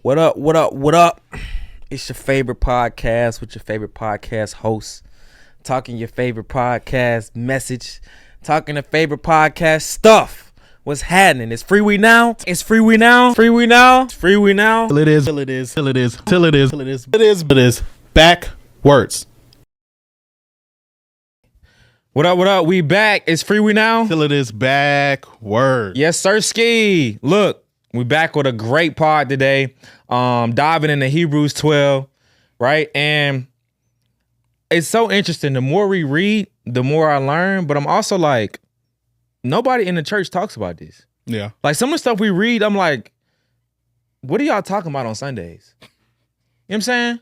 What up, what up, what up? It's your favorite podcast with your favorite podcast host. Talking your favorite podcast message. Talking the favorite podcast stuff. What's happening? It's Freewenow. It's Freewenow. Freewenow. It's Freewenow. Till it is. Till it is. Till it is. Till it is. Till it is. It is. It is. Backwards. What up, what up? We back. It's Freewenow. Till it is backwards. Yes, sir, ski. Look, we back with a great pod today. Diving into Hebrews 12, right? And it's so interesting. The more we read, the more I learn. But I'm also like, nobody in the church talks about this. Yeah. Like some of the stuff we read, I'm like, what are y'all talking about on Sundays? You know what I'm saying?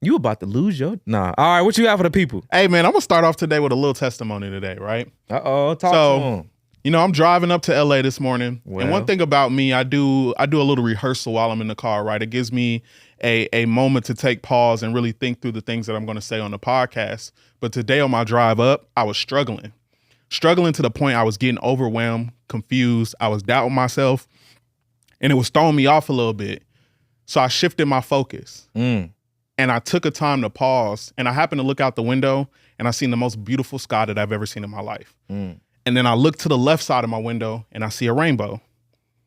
You about to lose your... Nah. All right, what you got for the people? Hey, man, I'm going to start off today with a little testimony today, right? Uh-oh, talk to them. You know, I'm driving up to LA this morning. Well. And one thing about me, I do a little rehearsal while I'm in the car, right? It gives me a moment to take pause and really think through the things that I'm going to say on the podcast. But today on my drive up, I was struggling to the point I was getting overwhelmed, confused. I was doubting myself, and it was throwing me off a little bit. So I shifted my focus. And I took a time to pause, and I happened to look out the window, and I seen the most beautiful sky that I've ever seen in my life. And then I looked to the left side of my window, and I see a rainbow.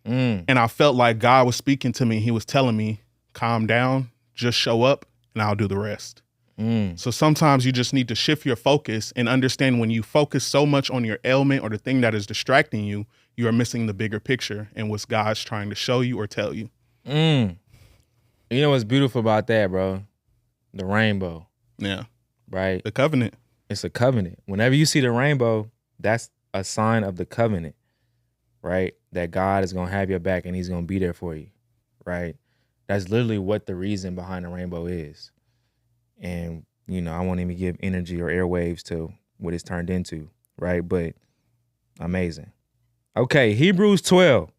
And I felt like God was speaking to me. He was telling me, calm down, just show up, and I'll do the rest. So sometimes you just need to shift your focus and understand when you focus so much on your ailment or the thing that is distracting you, you are missing the bigger picture and what God's trying to show you or tell you. You know what's beautiful about that, bro? The rainbow. Yeah. Right? The covenant. It's a covenant. Whenever you see the rainbow, that's a sign of the covenant, right? That God is going to have your back and he's going to be there for you, right? That's literally what the reason behind the rainbow is. And, you know, I won't even give energy or airwaves to what it's turned into, right? But amazing. Okay, Hebrews 12,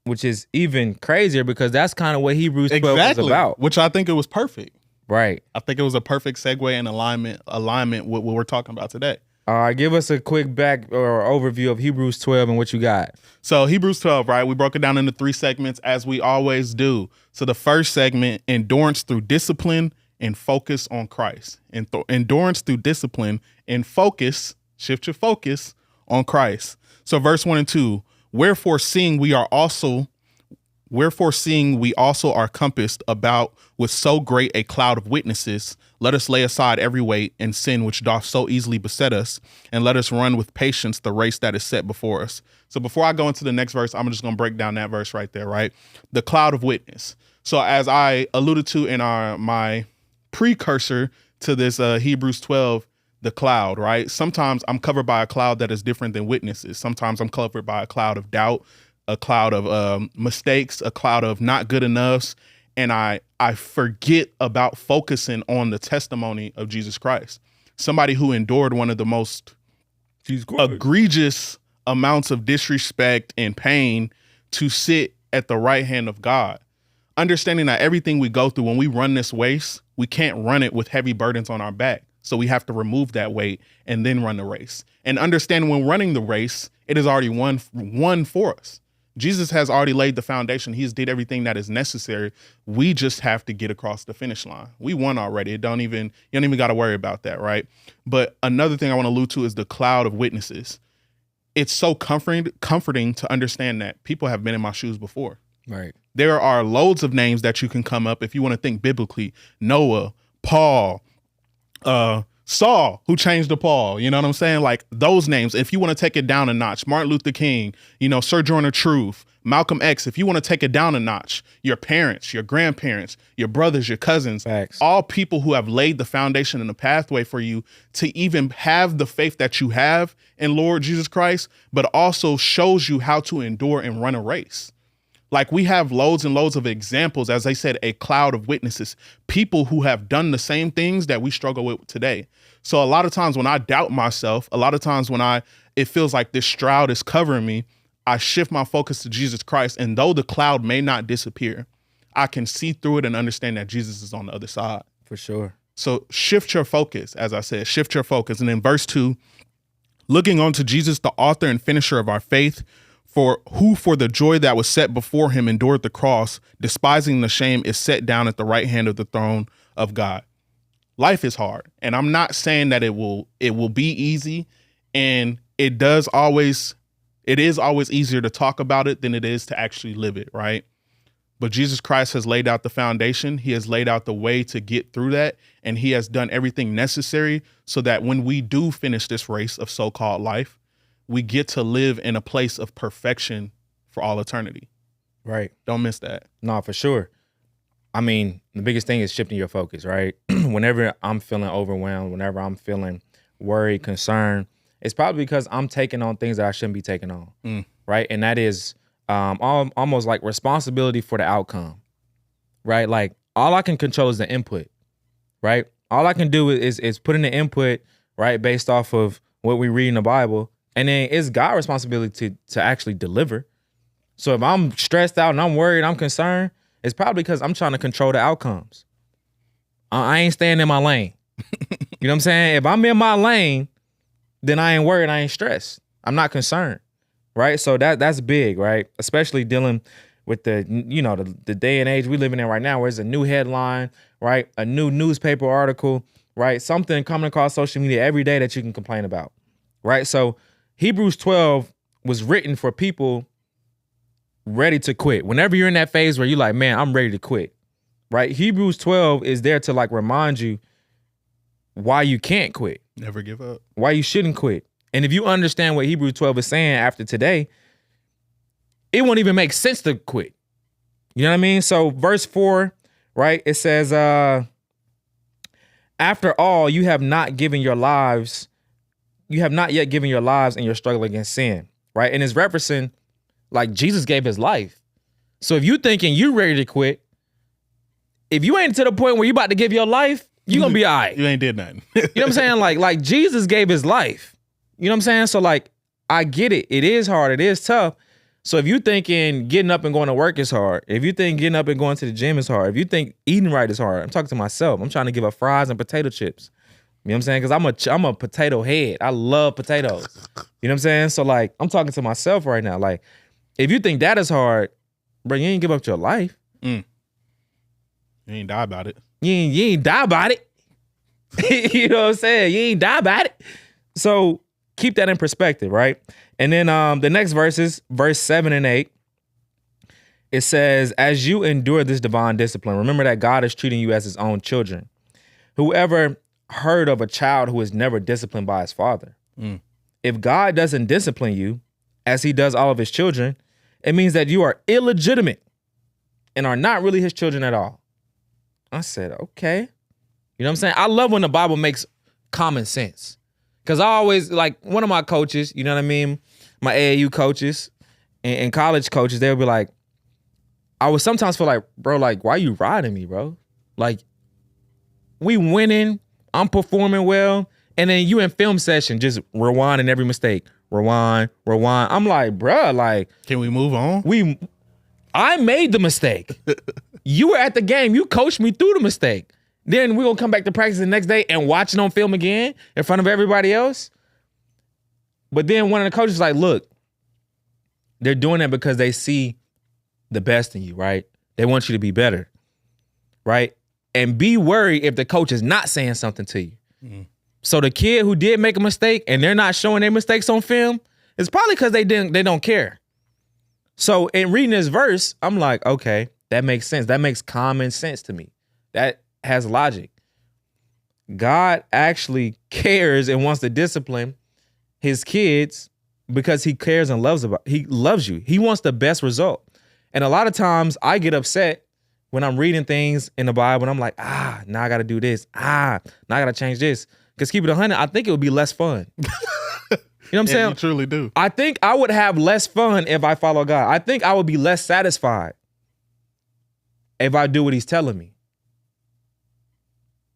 which is even crazier because that's kind of what Hebrews 12 is about. Which I think it was perfect. Right. I think it was a perfect segue and alignment with what we're talking about today. All right, give us a quick back or overview of Hebrews 12 and what you got. So Hebrews 12, right? We broke it down into 3 segments as we always do. So the first segment, endurance through discipline and focus on Christ. Endurance through discipline and focus, shift your focus on Christ. So verse 1 and 2, wherefore seeing we also are compassed about with so great a cloud of witnesses, let us lay aside every weight and sin which doth so easily beset us, and let us run with patience the race that is set before us. So before I go into the next verse, I'm just going to break down that verse right there, right? The cloud of witness. So as I alluded to in my precursor to this Hebrews 12, the cloud, right? Sometimes I'm covered by a cloud that is different than witnesses. Sometimes I'm covered by a cloud of doubt, a cloud of mistakes, a cloud of not good enoughs. And I forget about focusing on the testimony of Jesus Christ. Somebody who endured one of the most egregious amounts of disrespect and pain to sit at the right hand of God. Understanding that everything we go through when we run this race, we can't run it with heavy burdens on our back. So we have to remove that weight and then run the race. And understand when running the race, it is already won for us. Jesus has already laid the foundation. He's did everything that is necessary. We just have to get across the finish line. We won already. You don't even got to worry about that, right? But another thing I want to allude to is the cloud of witnesses. It's so comforting to understand that people have been in my shoes before. Right. There are loads of names that you can come up if you want to think biblically. Noah, Paul, Saul, who changed the Paul, you know what I'm saying? Like those names, if you want to take it down a notch, Martin Luther King, Sojourner Truth, Malcolm X, if you want to take it down a notch, your parents, your grandparents, your brothers, your cousins, Facts. All people who have laid the foundation and the pathway for you to even have the faith that you have in Lord Jesus Christ, but also shows you how to endure and run a race. Like we have loads and loads of examples, as I said, a cloud of witnesses, people who have done the same things that we struggle with today. So a lot of times when I doubt myself, a lot of times when it feels like this shroud is covering me, I shift my focus to Jesus Christ. And though the cloud may not disappear, I can see through it and understand that Jesus is on the other side. For sure. So shift your focus, as I said, shift your focus. And in verse 2, looking unto Jesus, the author and finisher of our faith, For the joy that was set before him endured the cross, despising the shame, is set down at the right hand of the throne of God. Life is hard, and I'm not saying that it will be easy, and it is always easier to talk about it than it is to actually live it, right? But Jesus Christ has laid out the foundation. He has laid out the way to get through that, and he has done everything necessary so that when we do finish this race of so-called life, we get to live in a place of perfection for all eternity. Right. Don't miss that. No, for sure. I mean, the biggest thing is shifting your focus, right? Whenever I'm feeling overwhelmed, whenever I'm feeling worried, concerned, it's probably because I'm taking on things that I shouldn't be taking on, right? And that is almost like responsibility for the outcome, right? Like all I can control is the input, right? All I can do is put in the input, right, based off of what we read in the Bible, and then it's God's responsibility to actually deliver. So if I'm stressed out and I'm worried, I'm concerned, it's probably because I'm trying to control the outcomes. I ain't staying in my lane. You know what I'm saying? If I'm in my lane, then I ain't worried, I ain't stressed. I'm not concerned, right? So that's big, right? Especially dealing with the day and age we living in right now, where it's a new headline, right? A new newspaper article, right? Something coming across social media every day that you can complain about, right? So Hebrews 12 was written for people ready to quit. Whenever you're in that phase where you're like, man, I'm ready to quit, right? Hebrews 12 is there to like remind you why you can't quit. Never give up. Why you shouldn't quit. And if you understand what Hebrews 12 is saying after today, it won't even make sense to quit. You know what I mean? So verse 4, right? It says, after all, you have not yet given your lives in your struggle against sin, right? And it's referencing like Jesus gave his life. So if you thinking you ready to quit, if you ain't to the point where you about to give your life, you gonna be all right. You ain't did nothing. You know what I'm saying? Like Jesus gave his life. You know what I'm saying? So like, I get it. It is hard. It is tough. So if you thinking getting up and going to work is hard, if you think getting up and going to the gym is hard, if you think eating right is hard, I'm talking to myself. I'm trying to give up fries and potato chips. You know what I'm saying? Because I'm a potato head. I love potatoes. You know what I'm saying? So like, I'm talking to myself right now. Like, if you think that is hard, bro, you ain't give up your life. You ain't die about it. You ain't die about it. You know what I'm saying? You ain't die about it. So keep that in perspective, right? And then the next verses, verse 7 and 8, it says, as you endure this divine discipline, remember that God is treating you as his own children. Whoever heard of a child who is never disciplined by his father? If God doesn't discipline you, as he does all of his children, it means that you are illegitimate and are not really his children at all. I said, okay. You know what I'm saying? I love when the Bible makes common sense. Because I always, like, one of my coaches, you know what I mean? My AAU coaches and college coaches, they'll be like, I would sometimes feel like, bro, like, why you riding me, bro? Like, we winning, I'm performing well, and then you in film session just rewinding every mistake. Rewind. I'm like, bruh, like, can we move on? I made the mistake. You were at the game. You coached me through the mistake. Then we're going to come back to practice the next day and watch it on film again in front of everybody else. But then one of the coaches is like, look, they're doing that because they see the best in you, right? They want you to be better, right? And be worried if the coach is not saying something to you. So the kid who did make a mistake and they're not showing their mistakes on film, it's probably because they don't care. So in reading this verse, I'm like, okay, that makes sense. That makes common sense to me. That has logic. God actually cares and wants to discipline his kids because he cares and he loves you. He wants the best result. And a lot of times I get upset when I'm reading things in the Bible and I'm like, now I got to do this. Now I got to change this. Because keep it 100, I think it would be less fun. You know what I'm saying? You truly do. I think I would have less fun if I follow God. I think I would be less satisfied if I do what he's telling me.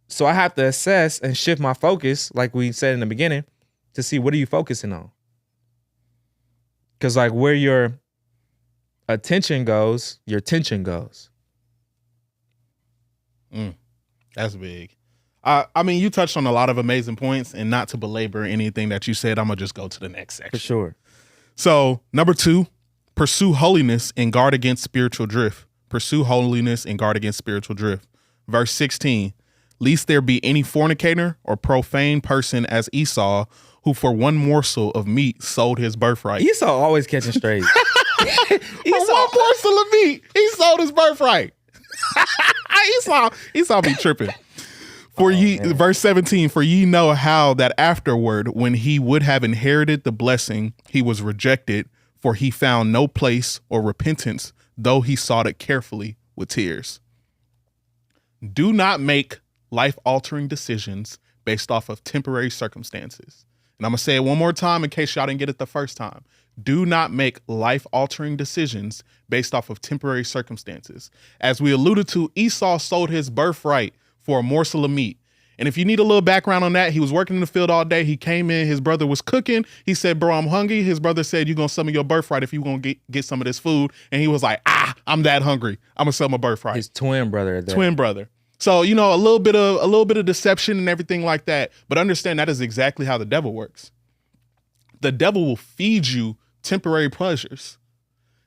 So I have to assess and shift my focus, like we said in the beginning, to see what are you focusing on? Because like where your attention goes, your tension goes. That's big. I mean, you touched on a lot of amazing points, and not to belabor anything that you said, I'm going to just go to the next section. For sure. So, number 2, Pursue holiness and guard against spiritual drift. Pursue holiness and guard against spiritual drift. Verse 16, lest there be any fornicator or profane person as Esau, who for one morsel of meat sold his birthright. Esau always catching straight. For one morsel of meat, he sold his birthright. Esau be tripping. Verse 17, for ye know how that afterward, when he would have inherited the blessing, he was rejected, for he found no place or repentance, though he sought it carefully with tears. Do not make life-altering decisions based off of temporary circumstances. And I'm going to say it one more time in case y'all didn't get it the first time. Do not make life-altering decisions based off of temporary circumstances. As we alluded to, Esau sold his birthright for a morsel of meat. And if you need a little background on that, he was working in the field all day. He came in, his brother was cooking. He said, bro, I'm hungry. His brother said, you're going to sell me your birthright if you're going to get some of this food. And he was like, I'm that hungry. I'm going to sell my birthright. His twin brother. Twin brother. So, a little bit of deception and everything like that. But understand that is exactly how the devil works. The devil will feed you temporary pleasures.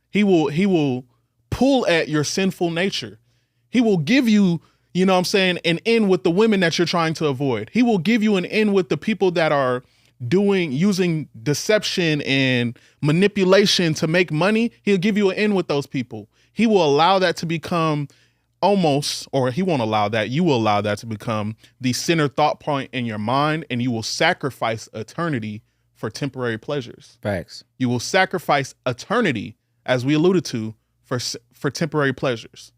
He will pull at your sinful nature. He will give you, an in with the women that you're trying to avoid. He will give you an in with the people that are using deception and manipulation to make money. He'll give you an in with those people. He will allow that to become he won't allow that. You will allow that to become the center thought point in your mind, and you will sacrifice eternity for temporary pleasures. Facts. You will sacrifice eternity, as we alluded to, for temporary pleasures.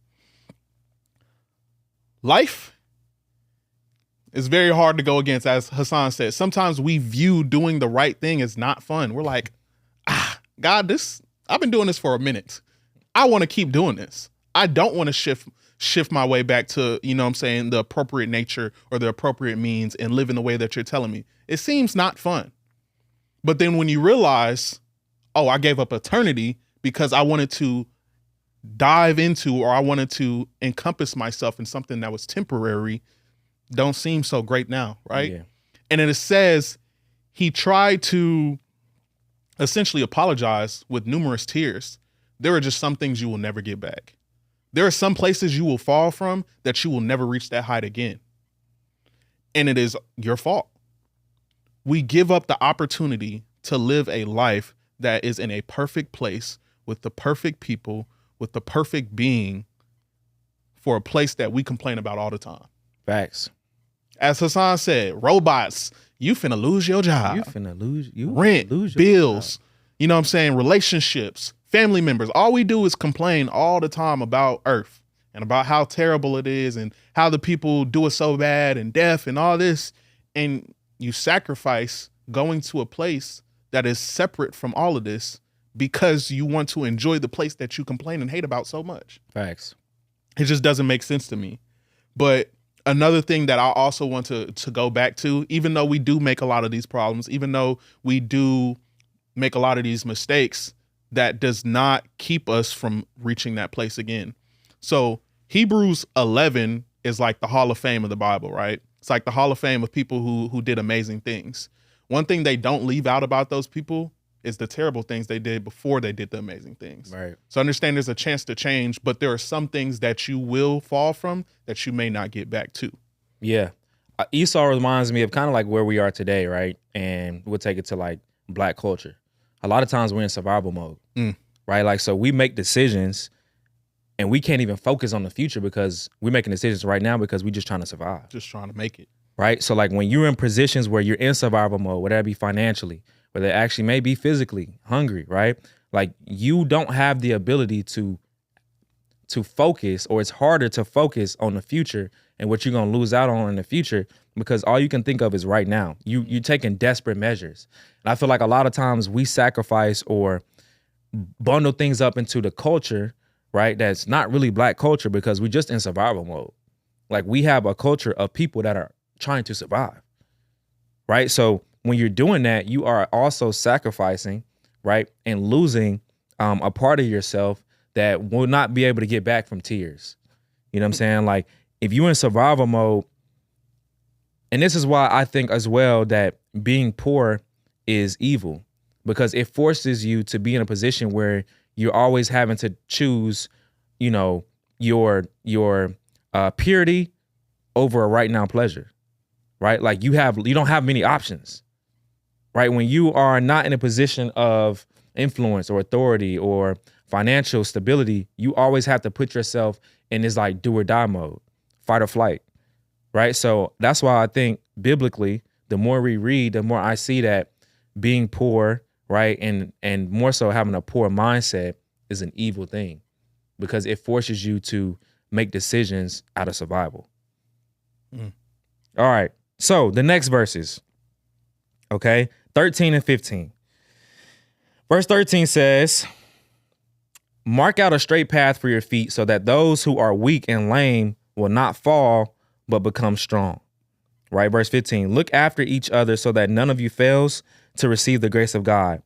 Life is very hard to go against, as Hassan said. Sometimes we view doing the right thing as not fun. We're like, God, I've been doing this for a minute. I want to keep doing this. I don't want to shift my way back to, the appropriate nature or the appropriate means and live in the way that you're telling me. It seems not fun. But then when you realize, I gave up eternity because I wanted to dive into, or I wanted to encompass myself in something that was temporary, don't seem so great now, right? Yeah. And then it says he tried to essentially apologize with numerous tears. There are just some things you will never get back. There are some places you will fall from that you will never reach that height again. And it is your fault. We give up the opportunity to live a life that is in a perfect place with the perfect people, with the perfect being, for a place that we complain about all the time. Facts. As Hassan said, robots, you finna lose your job. You finna lose rent, lose your bills, job. Relationships, family members. All we do is complain all the time about Earth and about how terrible it is and how the people do it so bad and death and all this. And you sacrifice going to a place that is separate from all of this because you want to enjoy the place that you complain and hate about so much. Facts. It just doesn't make sense to me. But another thing that I also want to go back to, even though we do make a lot of these problems, even though we do make a lot of these mistakes, that does not keep us from reaching that place again. So Hebrews 11 is like the Hall of Fame of the Bible, right? It's like the Hall of Fame of people who did amazing things. One thing they don't leave out about those people is the terrible things they did before they did the amazing things. Right. So understand there's a chance to change, but there are some things that you will fall from that you may not get back to. Yeah. Esau reminds me of kind of like where we are today, right? And we'll take it to like Black culture. A lot of times we're in survival mode, right? Like, so we make decisions and we can't even focus on the future because we're making decisions right now because we're just trying to survive. Just trying to make it. Right? So like when you're in positions where you're in survival mode, whether that be financially, whether it actually may be physically hungry, right? Like you don't have the ability to focus, or it's harder to focus on the future and what you're going to lose out on in the future because all you can think of is right now. You're taking desperate measures. And I feel like a lot of times we sacrifice or bundle things up into the culture, right? That's not really Black culture because we're just in survival mode. Like we have a culture of people that are trying to survive, right? So when you're doing that, you are also sacrificing, right? And losing a part of yourself that will not be able to get back from tears. You know what I'm saying? Like if you're in survival mode, and this is why I think as well that being poor is evil, because it forces you to be in a position where you're always having to choose, your purity over a right now pleasure, right? Like you don't have many options, right? When you are not in a position of influence or authority or financial stability, you always have to put yourself in this like do or die mode, fight or flight, right? So that's why I think biblically, the more we read, the more I see that being poor, right, and more so having a poor mindset is an evil thing because it forces you to make decisions out of survival. All right. So the next verses, okay, 13 and 15. Verse 13 says, mark out a straight path for your feet so that those who are weak and lame will not fall, but become strong. Right? Verse 15, look after each other so that none of you fails to receive the grace of God.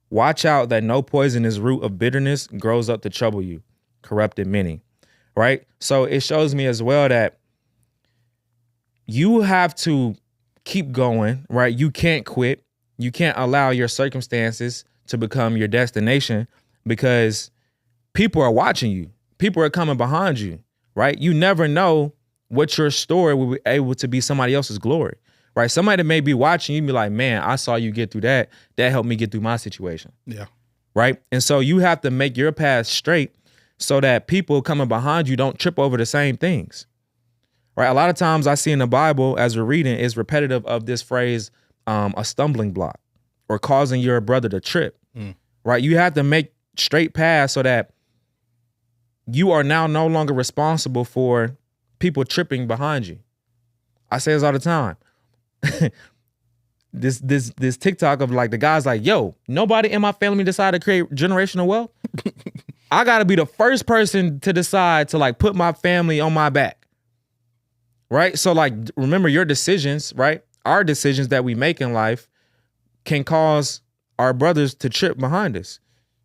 Watch out that no poisonous root of bitterness grows up to trouble you, corrupting many. Right? So it shows me as well that you have to keep going, right? You can't quit. You can't allow your circumstances to become your destination because people are watching you. People are coming behind you, right? You never know what your story will be able to be somebody else's glory, right? Somebody may be watching you and be like, man, I saw you get through that. That helped me get through my situation. Yeah. Right? And so you have to make your path straight so that people coming behind you don't trip over the same things. Right? A lot of times I see in the Bible as we're reading is repetitive of this phrase, a stumbling block or causing your brother to trip. Right? You have to make straight paths so that you are now no longer responsible for people tripping behind you. I say this all the time. this TikTok of like the guy's like, yo, nobody in my family decided to create generational wealth. I gotta be the first person to decide to like put my family on my back. Right? So like, remember your decisions, right? Our decisions that we make in life can cause our brothers to trip behind us,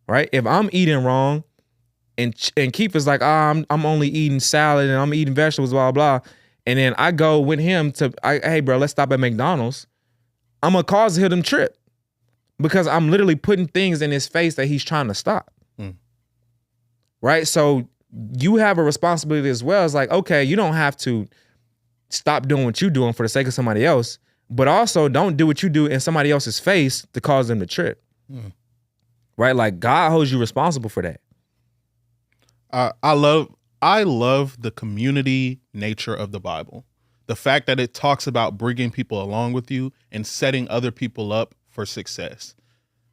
right? If I'm eating wrong and Keith is like, I'm only eating salad and I'm eating vegetables, blah, blah. And then I go with him hey bro, let's stop at McDonald's. I'm gonna cause him to trip because I'm literally putting things in his face that he's trying to stop. Right? So you have a responsibility as well. It's like, okay, you don't have to stop doing what you're doing for the sake of somebody else, but also don't do what you do in somebody else's face to cause them to trip. Right? Like God holds you responsible for that. I love the community nature of the Bible. The fact that it talks about bringing people along with you and setting other people up for success.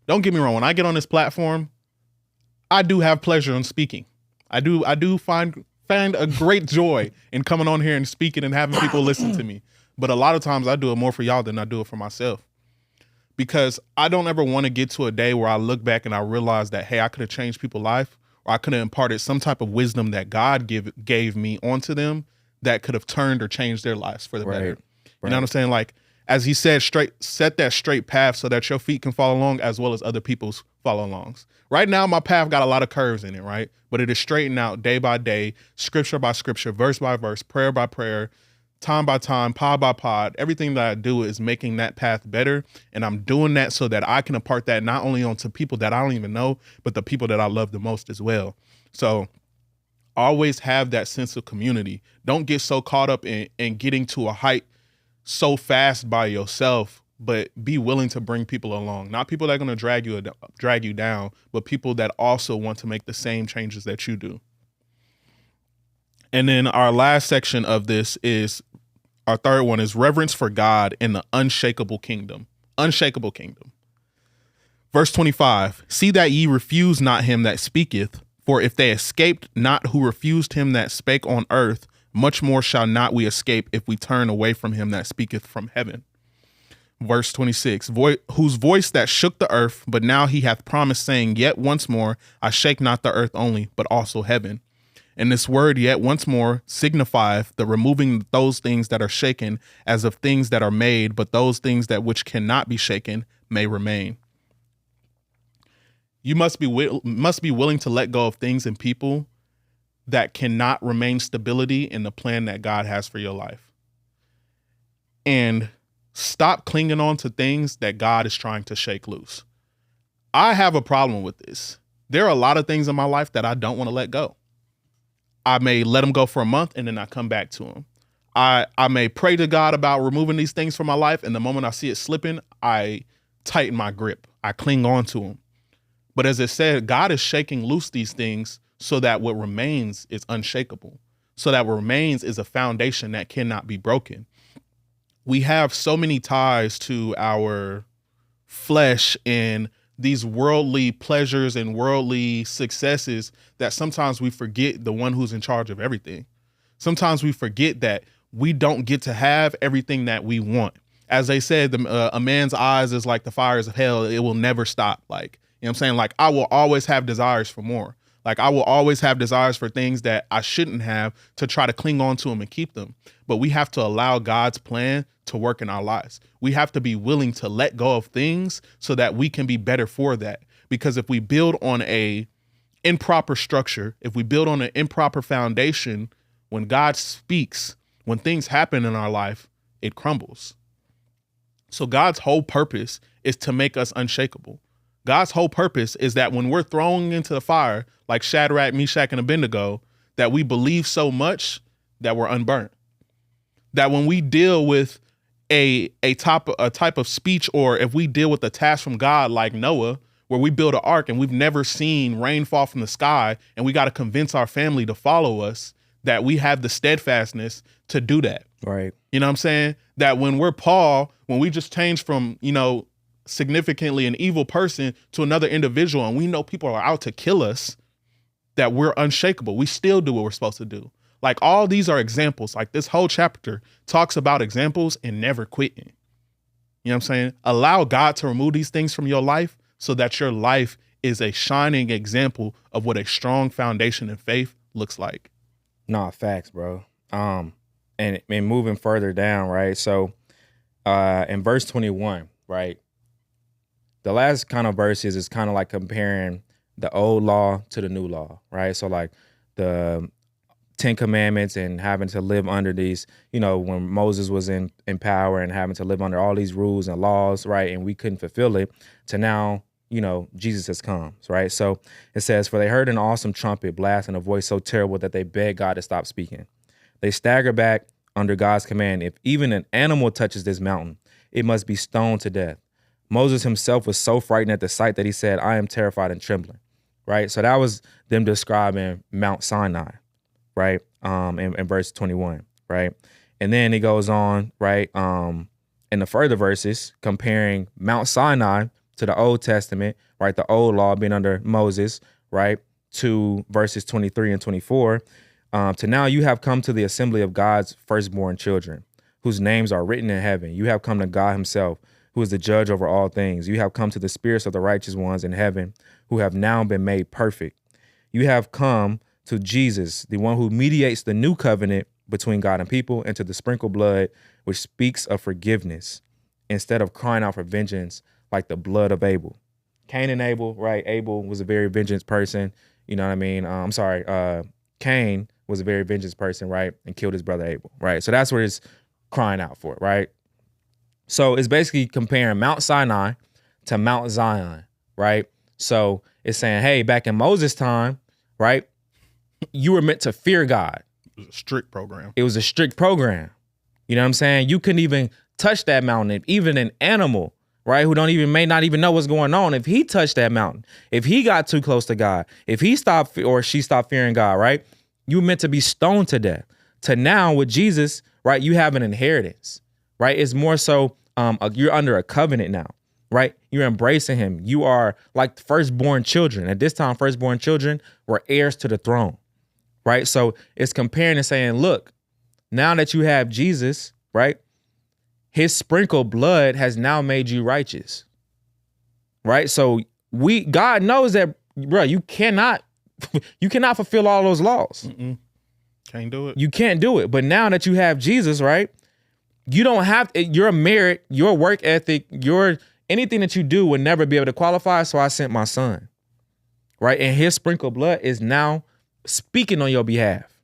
Don't get me wrong. When I get on this platform, I do have pleasure in speaking. I do find a great joy in coming on here and speaking and having people listen to me. But a lot of times I do it more for y'all than I do it for myself. Because I don't ever want to get to a day where I look back and I realize that, hey, I could have changed people's life, or I could have imparted some type of wisdom that God gave me onto them that could have turned or changed their lives for the better. You know what I'm saying? Like, as he said, set that straight path so that your feet can follow along as well as other people's follow alongs. Right now, my path got a lot of curves in it, right? But it is straightened out day by day, scripture by scripture, verse by verse, prayer by prayer, time by time, pod by pod. Everything that I do is making that path better. And I'm doing that so that I can impart that not only onto people that I don't even know, but the people that I love the most as well. So always have that sense of community. Don't get so caught up in getting to a height so fast by yourself, but be willing to bring people along. Not people that are going to drag you down, but people that also want to make the same changes that you do. And then our last section of this is, our third one is reverence for God in the unshakable kingdom. Unshakable kingdom. Verse 25, see that ye refuse not him that speaketh, for if they escaped not who refused him that spake on earth, much more shall not we escape if we turn away from him that speaketh from heaven. Verse 26, whose voice that shook the earth, but now he hath promised, saying, yet once more I shake not the earth only, but also heaven. And this word yet once more signifieth the removing those things that are shaken as of things that are made, but those things that which cannot be shaken may remain. You must be willing to let go of things and people that cannot remain stability in the plan that God has for your life. And stop clinging on to things that God is trying to shake loose. I have a problem with this. There are a lot of things in my life that I don't want to let go. I may let them go for a month and then I come back to them. I may pray to God about removing these things from my life, and the moment I see it slipping, I tighten my grip. I cling on to them. But as it said, God is shaking loose these things so that what remains is unshakable. So that what remains is a foundation that cannot be broken. We have so many ties to our flesh and these worldly pleasures and worldly successes that sometimes we forget the one who's in charge of everything. Sometimes we forget that we don't get to have everything that we want. As they said, a man's eyes is like the fires of hell. It will never stop. Like, you know what I'm saying? Like, I will always have desires for more. Like, I will always have desires for things that I shouldn't have to try to cling on to them and keep them. But we have to allow God's plan to work in our lives. We have to be willing to let go of things so that we can be better for that. Because if we build on a improper structure, if we build on an improper foundation, when God speaks, when things happen in our life, it crumbles. So God's whole purpose is to make us unshakable. God's whole purpose is that when we're thrown into the fire, like Shadrach, Meshach, and Abednego, that we believe so much that we're unburnt. That when we deal with a type of speech, or if we deal with a task from God like Noah, where we build an ark and we've never seen rain fall from the sky, and we got to convince our family to follow us, that we have the steadfastness to do that. Right. You know what I'm saying? That when we're Paul, when we just change from, significantly an evil person to another individual, and we know people are out to kill us, that we're unshakable. We still do what we're supposed to do. Like, all these are examples. Like, this whole chapter talks about examples and never quitting. You know what I'm saying? Allow God to remove these things from your life so that your life is a shining example of what a strong foundation in faith looks like. Nah, facts, bro. And moving further down, right? So in verse 21, right? The last kind of verses is kind of like comparing the old law to the new law, right? So like the 10 Commandments and having to live under these, when Moses was in power and having to live under all these rules and laws, right? And we couldn't fulfill it, to now, Jesus has come, right? So it says, for they heard an awesome trumpet blast and a voice so terrible that they begged God to stop speaking. They stagger back under God's command. If even an animal touches this mountain, it must be stoned to death. Moses himself was so frightened at the sight that he said, I am terrified and trembling, right? So that was them describing Mount Sinai, right? In verse 21, right? And then it goes on, right? In the further verses, comparing Mount Sinai to the Old Testament, right? The old law being under Moses, right? To verses 23 and 24, to now you have come to the assembly of God's firstborn children, whose names are written in heaven. You have come to God himself, who is the judge over all things. You have come to the spirits of the righteous ones in heaven, who have now been made perfect. You have come to Jesus, the one who mediates the new covenant between God and people, and to the sprinkled blood, which speaks of forgiveness, instead of crying out for vengeance like the blood of Abel. Cain and Abel, right? Abel was a very vengeance person. You know what I mean? Cain was a very vengeance person, right? And killed his brother Abel, right? So that's what it's crying out for, right? So it's basically comparing Mount Sinai to Mount Zion, right? So it's saying, hey, back in Moses' time, right, you were meant to fear God. It was a strict program. It was a strict program. You know what I'm saying? You couldn't even touch that mountain. Even an animal, right, who may not even know what's going on, if he touched that mountain, if he got too close to God, if he stopped or she stopped fearing God, right, you were meant to be stoned to death. To now with Jesus, right, you have an inheritance, right? It's more so you're under a covenant now, right? You're embracing him. You are like firstborn children. At this time, firstborn children were heirs to the throne, right? So it's comparing and saying, look, now that you have Jesus, right, his sprinkled blood has now made you righteous, right? So God knows that, bro, you cannot fulfill all those laws. Can't do it. You can't do it. But now that you have Jesus, right, you don't have your merit, your work ethic, anything that you do would never be able to qualify. So I sent my son, right? And his sprinkled blood is now speaking on your behalf,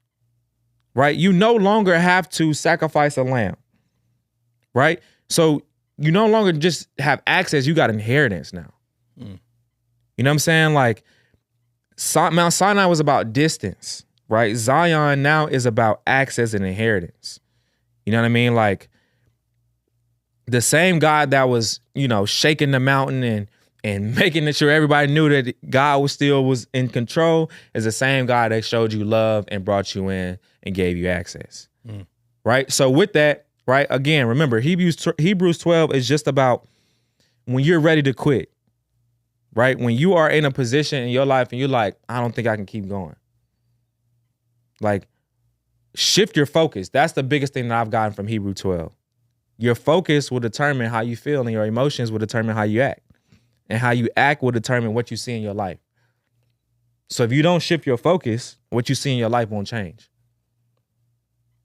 right? You no longer have to sacrifice a lamb, right? So you no longer just have access. You got inheritance now. You know what I'm saying? Like, Mount Sinai was about distance, right? Zion now is about access and inheritance. You know what I mean? Like the same God that was, shaking the mountain and making sure everybody knew that God was in control is the same God that showed you love and brought you in and gave you access. Right? So with that, right, again, remember, Hebrews 12 is just about when you're ready to quit, right? When you are in a position in your life and you're like, I don't think I can keep going. Like, shift your focus. That's the biggest thing that I've gotten from Hebrew 12. Your focus will determine how you feel, and your emotions will determine how you act. And how you act will determine what you see in your life. So if you don't shift your focus, what you see in your life won't change.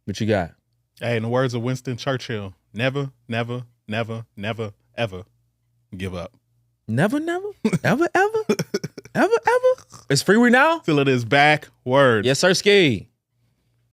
What you got? Hey, in the words of Winston Churchill, never, never, never, never, ever give up. Never, never, ever, ever, ever, ever. It's Freewenow. Till it is back. Word. Yes, sir, ski.